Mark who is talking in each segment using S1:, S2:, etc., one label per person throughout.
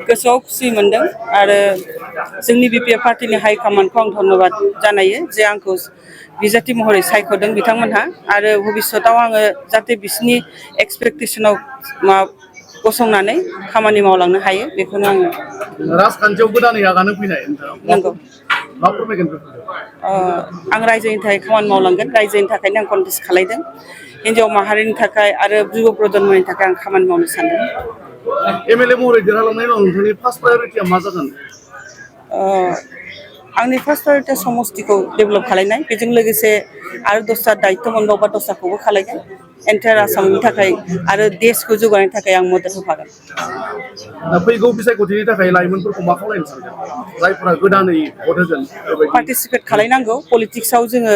S1: गोसोआव खुसि मोनदों आरो जोंनि बिपिएफ पार्टीनि हाइ कमान्डखौ आं धन्यबाद जानायो जे आंखौ बिजाथि महरै सायख'दों बिथांमोनहा आरो भबिष्यताव आङो जाहाथे बिसिनि एक्सपेक्टेसनाव गसंनानै खामानि मावलांनो हायो बेखौनो आङो
S2: राजखान्थियाव गोदानै आगान फैनाय
S1: नंगौ
S2: मा फोरमायगोन
S1: आं रायजोनि थाखाय खामानि मावलांगोन रायजोनि थाखायनो आं कन्टेस्ट खालायदों हिन्जाव माहारिनि थाखाय आरो युब प्रजन्मनि थाखाय आं खामानि मावनो सानदों
S2: एमएलए महरै देरहालांनायनि उनाव नोंथांनि फार्स्ट प्रायरिटिया मा जागोन
S1: आंनि फार्स्ट प्रायरिटिया समस्तिखौ डेभेलप खालायनाय बेजों लोगोसे आरो दस्रा दायित्व मोनबावबा दस्राखौबो खालायगोन एन्टायार आसामनि थाखाय आरो देशखौ जौगानायनि थाखाय आं मदद होफागोन
S2: फैगौ बिसायख'थिनि थाखाय लाइमोनफोरखौ मा खालामनो सानदों जायफोरा गोदानै भट होगोन
S1: पार्टिसिपेट खालायनांगौ पलिटिक्सआव जोङो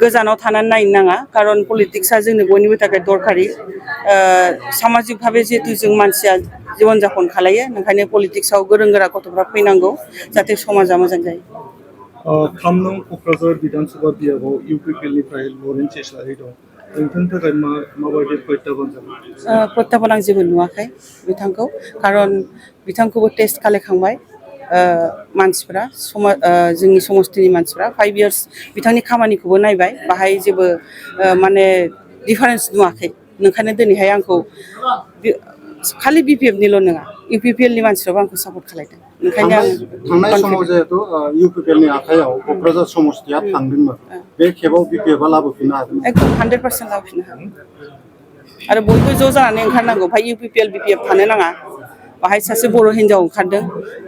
S1: गोजानाव थानानै नायनो नाङा खारन पलिटिक्सआ जोंनो बयनिबो थाखाय दरखारि सामाजिक भाबै जिहेतु जों मानसिया जीवन जापन खालायो ओंखायनो पलिटिक्सआव गोरों गोरा गथ'फ्रा फैनांगौ जाहाथे समाजा मोजां जायो
S3: 3 नं क'क्राझार बिधानसभा बियाबाव इउपिपिएलनिफ्राय लरेन्स इस्लारि दं नोंथांनि थाखाय माबायदि प्रत्याह्बान जागोन
S1: प्रत्याह्बान आं जेबो नुवाखै बिथांखौ खारन बिथांखौबो टेस्ट खालायखांबाय मानसिफ्रा जोंनि समस्तिनि मानसिफ्रा 5 इयार्स बिथांनि खामानिखौबो नायबाय बाहाय जेबो माने डिफारेन्स नुवाखै ओंखायनो दिनैहाय आंखौ खालि बिपिएफनिल' नङा इउपिपिएलनि मानसिफ्राबो आंखौ सापर्ट खालायदों ओंखायनो आं
S3: थांनाय समाव जिहेतु इउपिपिएलनि आखायाव क'क्राझार समस्तिया थांदोंमोन बे खेबाव बिपिएफआ लाबोफिननो हागोन
S1: एकदम 100% लाबोफिननो हागोन आरो बयबो ज' जानानै ओंखारनांगौ भाई इउपिपिएल बिपिएफ थानो नाङा बाहाय सासे बर' हिन्जाव ओंखारदों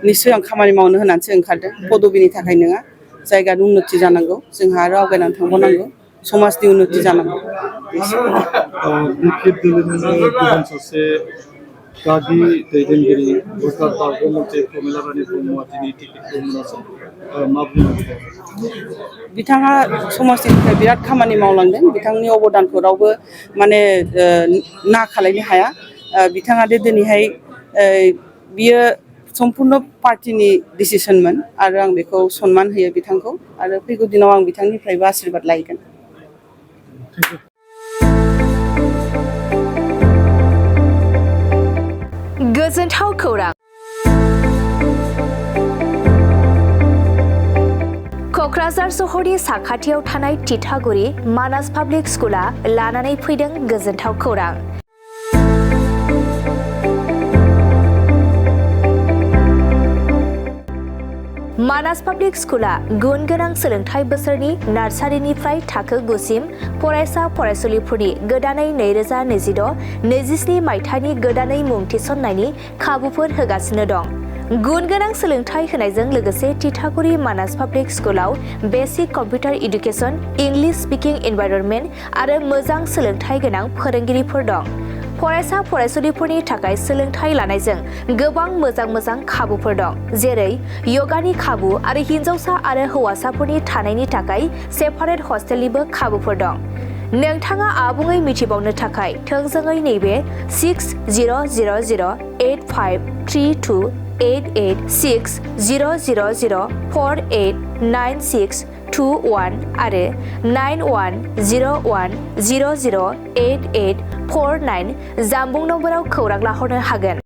S1: निस्सय आं खामानि मावनो होनानैसो ओंखारदों पदबिनि थाखाय नङा जायगानि उन्नति जानांगौ जोंहा आरो आवगायनानै थांबावनांगौ समाजनि उन्नति जानांगौ
S3: बिपिएफ दोलोनिनो गुबुन सासे गागि दैदेनगिरि भटार पार्गमन्त्रि प्रमिला रानी ब्रह्मआ दिनै टिकेटखौ मोनासै मा बुंनो
S1: बिथाङा समाजनि थाखाय बिराद खामानि मावलांदों बिथांनि अबदानखौ रावबो माने ना खालायनो हाया बिथाङा दिनैहाय बियो सम्पुर्ण पार्टीनि डिसिसनमोन आरो आं बेखौ सनमान होयो बिथांखौ आरो फैगौ दिनाव आं बिथांनिफ्रायबो आशीर्बाद लायगोन
S4: गोजोनथाव खौरां क'क्राझार सहरनि साखाथियाव थानाय तितागुरि मानास पाब्लिक स्कुला लानानै फैदों गोजोनथाव खौरां मानास पाब्लिक स्कुला गुन गोनां सोलोंथाइ बोसोरनि नार्सारिनिफ्राय थाखो 9 सिम फरायसा फरायसुलिफोरनि गोदानै 2026-27 मायथाइनि गोदानै मुं थिसननायनि खाबुफोर होगासिनो दं गुन गोनां सोलोंथाइ होनायजों लोगोसे तितागुरि मानास पाब्लिक स्कुलाव basic computer education English speaking environment आरो मोजां सोलोंथाइ गोनां फोरोंगिरिफोर दं फरायसा फरायसुलिफोरनि थाखाय सोलोंथाइ लानायजों गोबां मोजां खाबुफोर दं जेरै योगानि खाबु आरो हिन्जावसा आरो हौवासाफोरनि थानायनि थाखाय सेपारेट हस्टेलनिबो खाबुफोर दं नोंथाङा आबुङै मिथिबावनो थाखाय थोंजोङै नैबे 600083286000489621 आरो 9101008849 जानबुं नम्बराव खौरां लाहरनो हागोन